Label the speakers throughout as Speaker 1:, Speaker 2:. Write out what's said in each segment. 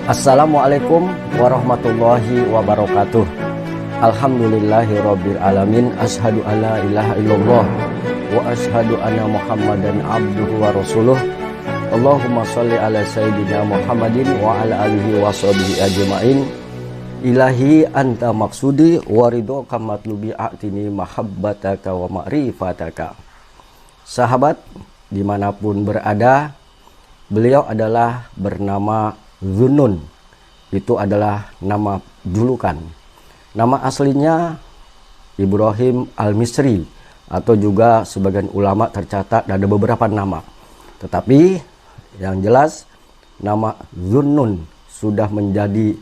Speaker 1: Assalamualaikum warahmatullahi wabarakatuh. Alhamdulillahirabbil alamin. Asyhadu alla ilaha illallah wa asyhadu anna Muhammadan abduhu wa rasuluh. Allahumma shalli ala sayyidina Muhammadin wa ala alihi wa sahbihi ajmain. Ilahi anta maksudi wa ridhoka matlubi a'tini mahabbataka wa ma'rifataka. Sahabat dimanapun berada, beliau adalah bernama Zunnun. Itu adalah nama julukan. Nama aslinya Ibrahim Al-Misri, atau juga sebagian ulama tercatat ada beberapa nama. Tetapi yang jelas nama Zunnun sudah menjadi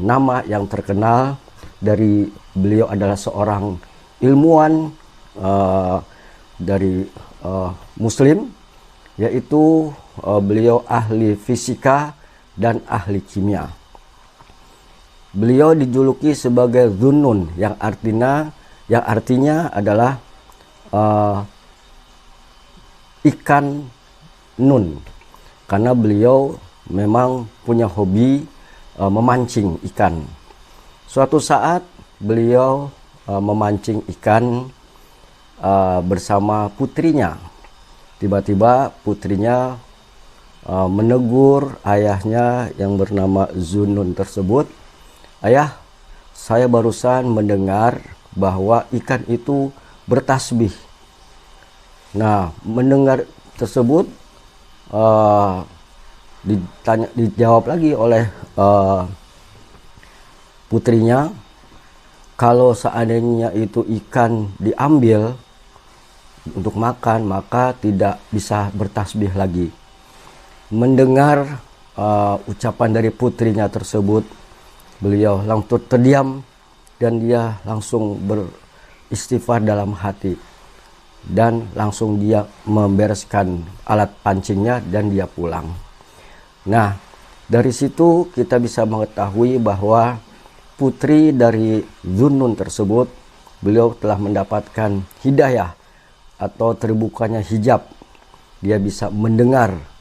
Speaker 1: nama yang terkenal. Dari beliau adalah seorang ilmuwan dari Muslim, yaitu beliau ahli fisika dan ahli kimia. Beliau dijuluki sebagai Zunnun, yang artinya adalah ikan nun, karena beliau memang punya hobi memancing ikan. Suatu saat beliau memancing ikan bersama putrinya. Tiba-tiba putrinya menegur ayahnya yang bernama Zunnun tersebut. Ayah, saya barusan mendengar bahwa ikan itu bertasbih. Nah, mendengar tersebut dijawab lagi oleh putrinya, kalau seandainya itu ikan diambil untuk makan, maka tidak bisa bertasbih lagi. Mendengar ucapan dari putrinya tersebut, beliau langsung terdiam dan dia langsung beristighfar dalam hati, dan langsung dia membereskan alat pancingnya dan dia pulang. Nah, dari situ kita bisa mengetahui bahwa putri dari Zunnun tersebut, beliau telah mendapatkan hidayah atau terbukanya hijab. Dia bisa mendengar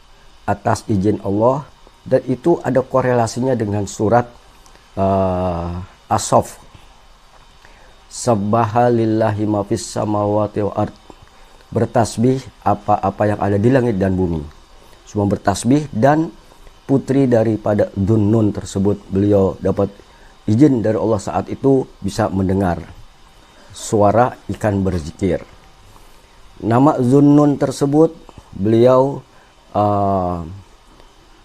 Speaker 1: atas izin Allah, dan itu ada korelasinya dengan surat As-Saff. Sabbaha lillahi ma fis samawati wal ard. Bertasbih apa-apa yang ada di langit dan bumi, semua bertasbih. Dan putri daripada Zunnun tersebut, beliau dapat izin dari Allah saat itu bisa mendengar suara ikan berzikir. Nama Zunnun tersebut, beliau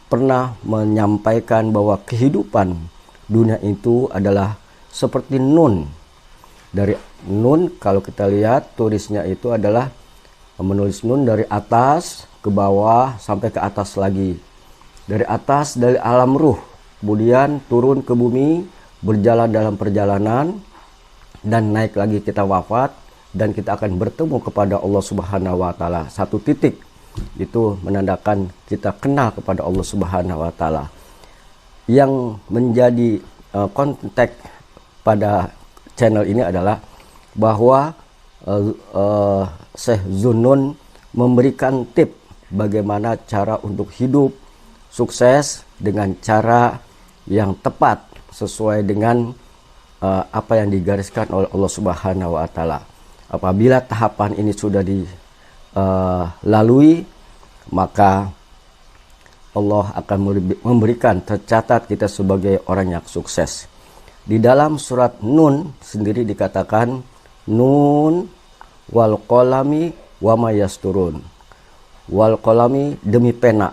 Speaker 1: pernah menyampaikan bahwa kehidupan dunia itu adalah seperti nun. Dari nun, kalau kita lihat tulisnya itu adalah menulis nun dari atas ke bawah sampai ke atas lagi. Dari atas, dari alam ruh, kemudian turun ke bumi, berjalan dalam perjalanan, dan naik lagi kita wafat, dan kita akan bertemu kepada Allah Subhanahu wa Ta'ala. Satu titik itu menandakan kita kenal kepada Allah Subhanahu wa Ta'ala. Yang menjadi konteks pada channel ini adalah bahwa Syekh Zunnun memberikan tip bagaimana cara untuk hidup sukses dengan cara yang tepat sesuai dengan apa yang digariskan oleh Allah Subhanahu wa Ta'ala. Apabila tahapan ini sudah dilalui, maka Allah akan memberikan tercatat kita sebagai orang yang sukses. Di dalam surat Nun sendiri dikatakan, Nun wal qalami wa ma yasturun. Wal qalami, demi pena.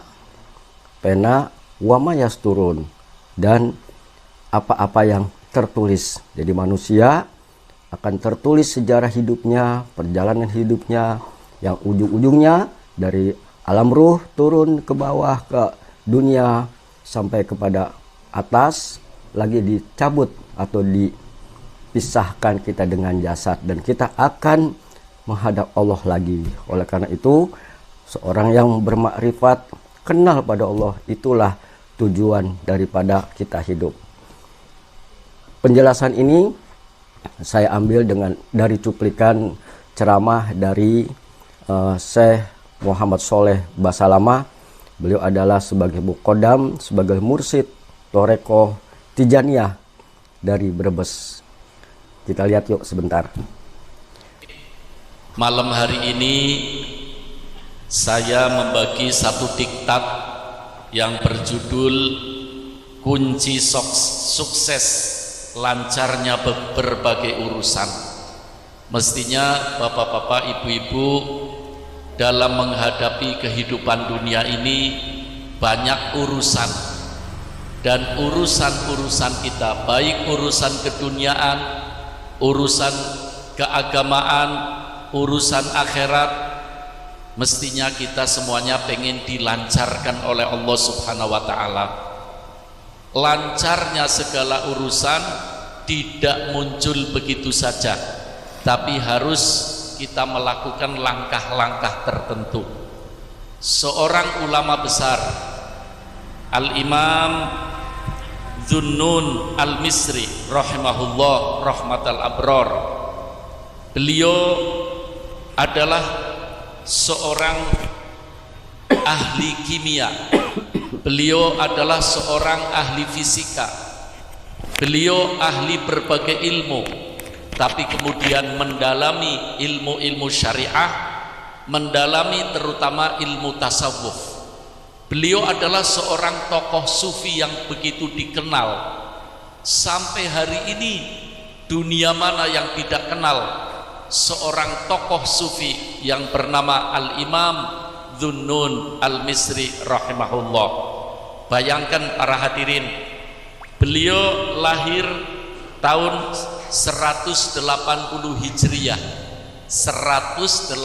Speaker 1: Pena, wa ma yasturun, dan apa-apa yang tertulis. Jadi manusia akan tertulis sejarah hidupnya, perjalanan hidupnya, yang ujung-ujungnya dari alam ruh turun ke bawah ke dunia sampai kepada atas, lagi dicabut atau dipisahkan kita dengan jasad, dan kita akan menghadap Allah lagi. Oleh karena itu, seorang yang bermakrifat, kenal pada Allah, itulah tujuan daripada kita hidup. Penjelasan ini saya ambil dari cuplikan ceramah dari Syekh Muhammad Sholeh Basalamah. Beliau adalah sebagai muqaddam, sebagai mursyid Torekoh Tijaniyah dari Brebes. Kita lihat yuk sebentar.
Speaker 2: Malam hari ini saya membagi satu diktat yang berjudul kunci sukses lancarnya berbagai urusan. Mestinya bapak-bapak, ibu-ibu dalam menghadapi kehidupan dunia ini banyak urusan, dan urusan-urusan kita, baik urusan keduniaan, urusan keagamaan, urusan akhirat, mestinya kita semuanya pengen dilancarkan oleh Allah Subhanahu wa ta'ala. Lancarnya segala urusan tidak muncul begitu saja, tapi harus kita melakukan langkah-langkah tertentu. Seorang ulama besar, Al-Imam Dhunnun Al-Misri rahimahullah rahmatal abrar, beliau adalah seorang ahli kimia, beliau adalah seorang ahli fisika, beliau ahli berbagai ilmu, tapi kemudian mendalami ilmu-ilmu syariah, mendalami terutama ilmu tasawuf. Beliau adalah seorang tokoh sufi yang begitu dikenal. Sampai hari ini dunia mana yang tidak kenal seorang tokoh sufi yang bernama Al-Imam Dhunnun Al-Misri rahimahullah. Bayangkan para hadirin, beliau lahir tahun 180 Hijriah. 180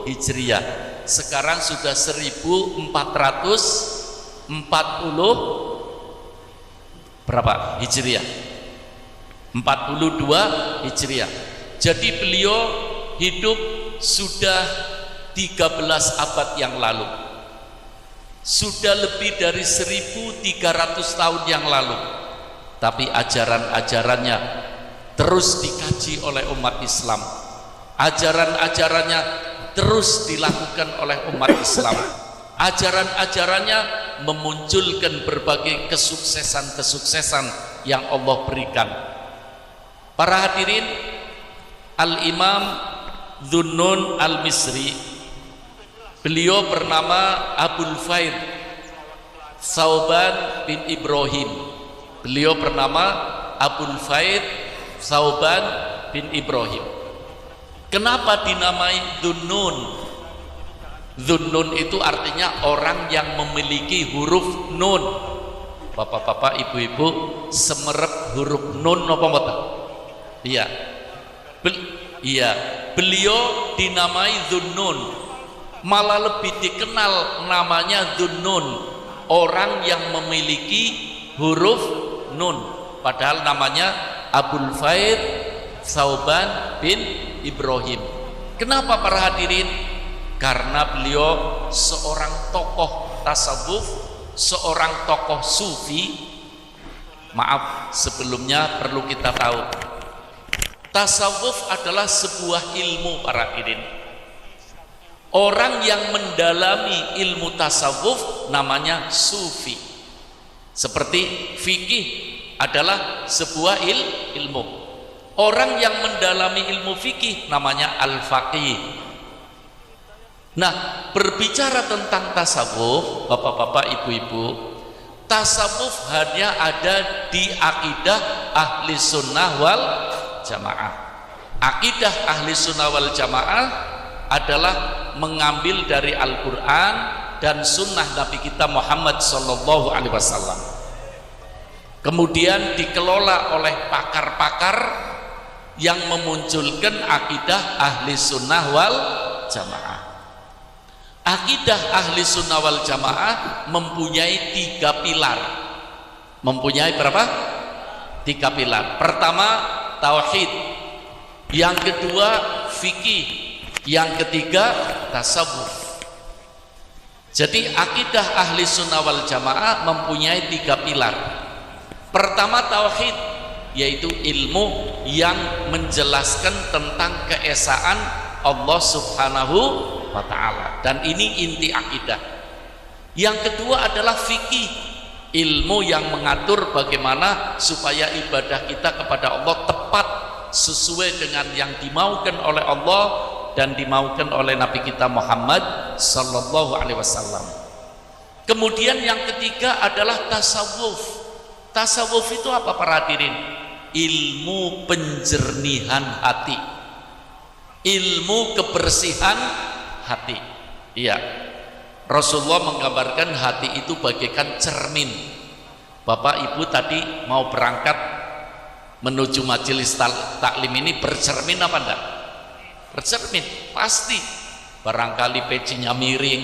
Speaker 2: Hijriah. Sekarang sudah 1440 berapa Hijriah? 42 Hijriah. Jadi beliau hidup sudah 13 abad yang lalu, sudah lebih dari 1300 tahun yang lalu, tapi ajaran-ajarannya terus dikaji oleh umat Islam, ajaran-ajarannya terus dilakukan oleh umat Islam, ajaran-ajarannya memunculkan berbagai kesuksesan-kesuksesan yang Allah berikan. Para hadirin, Al-Imam Dhunnun Al-Misri, beliau bernama Abul Faid Thauban bin Ibrahim. Beliau bernama Abul Faid Thauban bin Ibrahim. Kenapa dinamai Dhunnun? Dhunnun itu artinya orang yang memiliki huruf nun. Bapak-bapak, ibu-ibu, semerep huruf nun apa mboten? Iya. Iya, beliau dinamai Dhunnun. Malah lebih dikenal namanya Dhunnun, orang yang memiliki huruf nun. Padahal namanya Abul Faid Thauban bin Ibrahim. Kenapa para hadirin? Karena beliau seorang tokoh tasawuf, seorang tokoh sufi. Maaf, sebelumnya perlu kita tahu, tasawuf adalah sebuah ilmu para hadirin. Orang yang mendalami ilmu tasawuf namanya sufi. Seperti fikih adalah sebuah ilmu. Orang yang mendalami ilmu fikih namanya al-faqih. Nah, berbicara tentang tasawuf, bapak-bapak, ibu-ibu, tasawuf hanya ada di akidah ahli sunnah wal jamaah. Akidah ahli sunnah wal jamaah adalah mengambil dari Al-Quran dan sunnah Nabi kita Muhammad sallallahu alaihi wasallam, kemudian dikelola oleh pakar-pakar yang memunculkan akidah ahli sunnah wal jamaah. Akidah ahli sunnah wal jamaah mempunyai 3 pilar. Mempunyai berapa? 3 pilar. Pertama, tauhid. Yang kedua, fikih. Yang ketiga, tasawuf. Jadi akidah ahli sunnah wal jamaah mempunyai 3 pilar. Pertama, tauhid, yaitu ilmu yang menjelaskan tentang keesaan Allah Subhanahu wa ta'ala, dan ini inti akidah. Yang kedua adalah fikih, ilmu yang mengatur bagaimana supaya ibadah kita kepada Allah tepat sesuai dengan yang dimaukan oleh Allah dan dimaukan oleh Nabi kita Muhammad sallallahu alaihi wasallam. Kemudian yang ketiga adalah tasawuf. Tasawuf itu apa para hadirin? Ilmu penjernihan hati, ilmu kebersihan hati. Iya, Rasulullah menggambarkan hati itu bagaikan cermin. Bapak ibu tadi mau berangkat menuju majelis taklim ini bercermin apa enggak? Bercermin, pasti. Barangkali pecinya miring,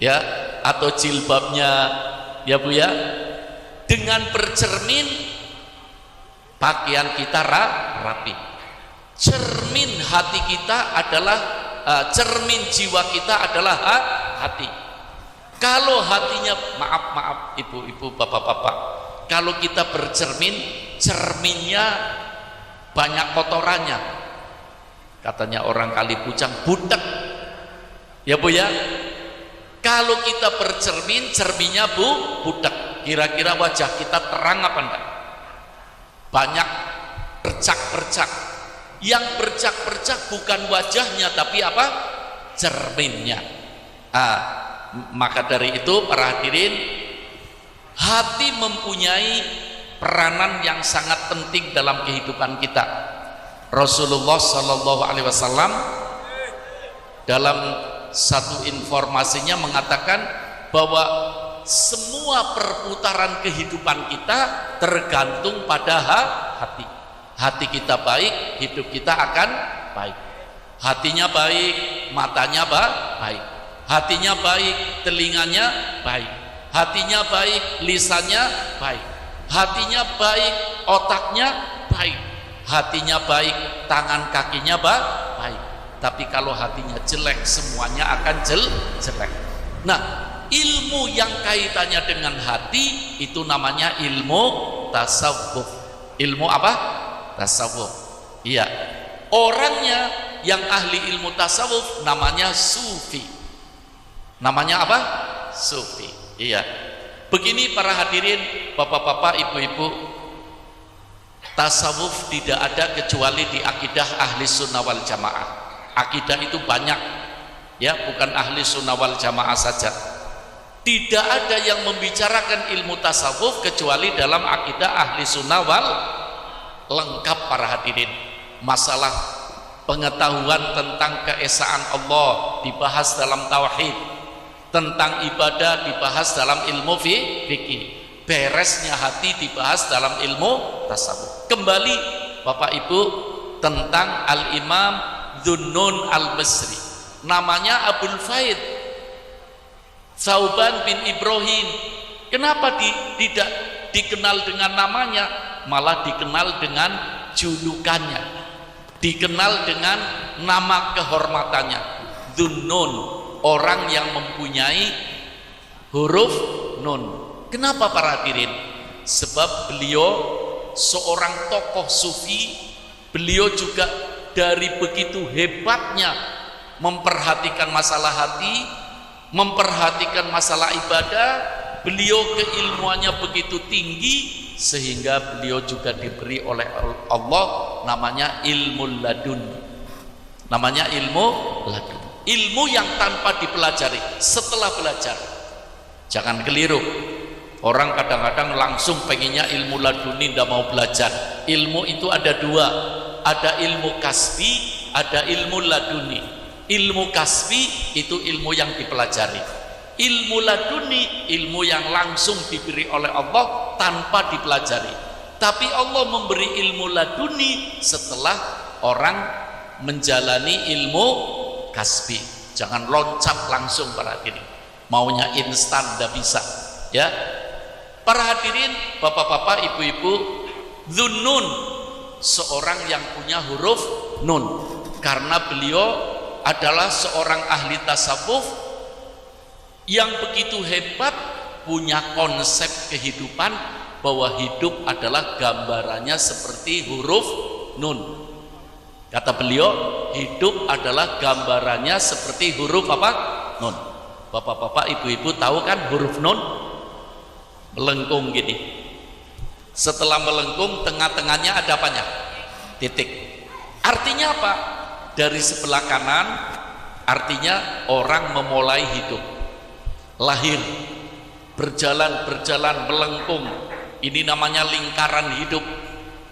Speaker 2: ya, atau jilbabnya, ya Bu ya. Dengan bercermin, pakaian kita rapi. Cermin hati kita adalah cermin jiwa kita adalah hati. Kalau hatinya, maaf ibu-ibu, bapak-bapak, kalau kita bercermin, cerminnya banyak kotorannya. Katanya orang Kalipucang, butek, ya Bu ya. Kalau kita bercermin, cerminnya butek. Kira-kira wajah kita terang apa enggak? Banyak bercak-bercak. Yang bercak-bercak bukan wajahnya, tapi apa? Cerminnya. Maka dari itu para hadirin, hati mempunyai peranan yang sangat penting dalam kehidupan kita. Rasulullah Shallallahu Alaihi Wasallam dalam satu informasinya mengatakan bahwa semua perputaran kehidupan kita tergantung pada hati. Hati kita baik, hidup kita akan baik. Hatinya baik, matanya baik. Hatinya baik, telinganya baik. Hatinya baik, lisannya baik. Hatinya baik, otaknya baik. Hatinya baik, tangan kakinya baik. Tapi kalau hatinya jelek, semuanya akan jelek. Nah, ilmu yang kaitannya dengan hati itu namanya ilmu tasawuf. Ilmu apa? Tasawuf. Iya. Orangnya yang ahli ilmu tasawuf namanya sufi. Namanya apa? Sufi. Iya. Begini para hadirin, bapak-bapak, ibu-ibu, tasawuf tidak ada kecuali di akidah ahli sunnah wal jamaah. Akidah itu banyak, ya, bukan ahli sunnah wal jamaah saja. Tidak ada yang membicarakan ilmu tasawuf kecuali dalam akidah ahli sunnah wal lengkap para hadirin. Masalah pengetahuan tentang keesaan Allah dibahas dalam tauhid, tentang ibadah dibahas dalam ilmu fikih, beresnya hati dibahas dalam ilmu tasawuf. Kembali Bapak Ibu tentang Al-Imam Dhunnun Al-Basri, namanya Abul Faid Thauban bin Ibrahim. Kenapa tidak dikenal dengan namanya, malah dikenal dengan julukannya, dikenal dengan nama kehormatannya, Dhunnun, orang yang mempunyai huruf nun. Kenapa para hadirin? Sebab beliau seorang tokoh sufi. Beliau juga dari begitu hebatnya memperhatikan masalah hati, memperhatikan masalah ibadah, beliau keilmuannya begitu tinggi sehingga beliau juga diberi oleh Allah namanya ilmu ladun. Namanya ilmu ladun. Ilmu yang tanpa dipelajari. Setelah belajar, jangan keliru. Orang kadang-kadang langsung pengennya ilmu laduni, tidak mau belajar. Ilmu itu ada dua, ada ilmu kasbi, ada ilmu laduni. Ilmu kasbi itu ilmu yang dipelajari. Ilmu laduni, ilmu yang langsung diberi oleh Allah tanpa dipelajari. Tapi Allah memberi ilmu laduni setelah orang menjalani ilmu kasbi. Jangan loncat langsung para hadirin, maunya instan tidak bisa, ya. Para hadirin, bapak-bapak, ibu-ibu, Dhunnun seorang yang punya huruf nun, karena beliau adalah seorang ahli tasawuf yang begitu hebat, punya konsep kehidupan bahwa hidup adalah gambarannya seperti huruf nun. Kata beliau, hidup adalah gambarannya seperti huruf apa? Nun. Bapak-bapak, ibu-ibu tahu kan huruf nun? melengkung gini. Setelah melengkung, tengah-tengahnya ada apanya? Titik. Artinya apa? Dari sebelah kanan, artinya orang memulai hidup, lahir, berjalan melengkung. Ini namanya lingkaran hidup,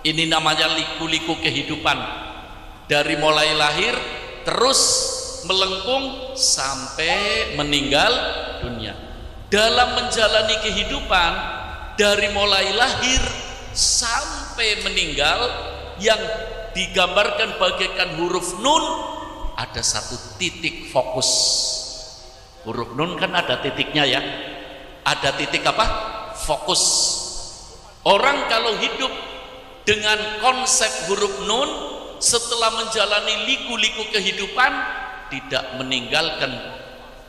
Speaker 2: ini namanya liku-liku kehidupan. Dari mulai lahir terus melengkung sampai meninggal dunia. Dalam menjalani kehidupan, dari mulai lahir sampai meninggal, yang digambarkan bagaikan huruf nun, ada satu titik fokus. Huruf nun kan ada titiknya ya, ada titik apa? Fokus. Orang kalau hidup dengan konsep huruf nun, setelah menjalani liku-liku kehidupan, tidak meninggalkan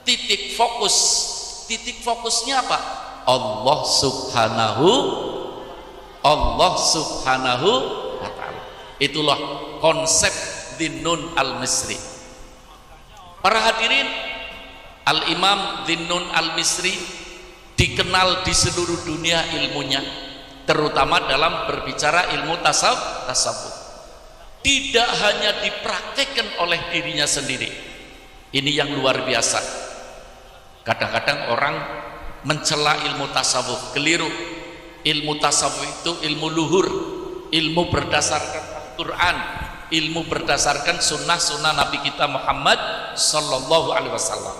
Speaker 2: titik fokus. Titik fokusnya apa? Allah subhanahu wa ta'ala. Itulah konsep Dhinnun al-Misri. Para hadirin, Al-Imam Dhinnun al-Misri dikenal di seluruh dunia ilmunya, terutama dalam berbicara ilmu tasawuf. Tidak hanya dipraktikkan oleh dirinya sendiri. Ini yang luar biasa. Kadang-kadang orang mencela ilmu tasawuf, keliru. Ilmu tasawuf itu ilmu luhur, ilmu berdasarkan Al-Quran, ilmu berdasarkan sunnah Nabi kita Muhammad sallallahu alaihi wasallam.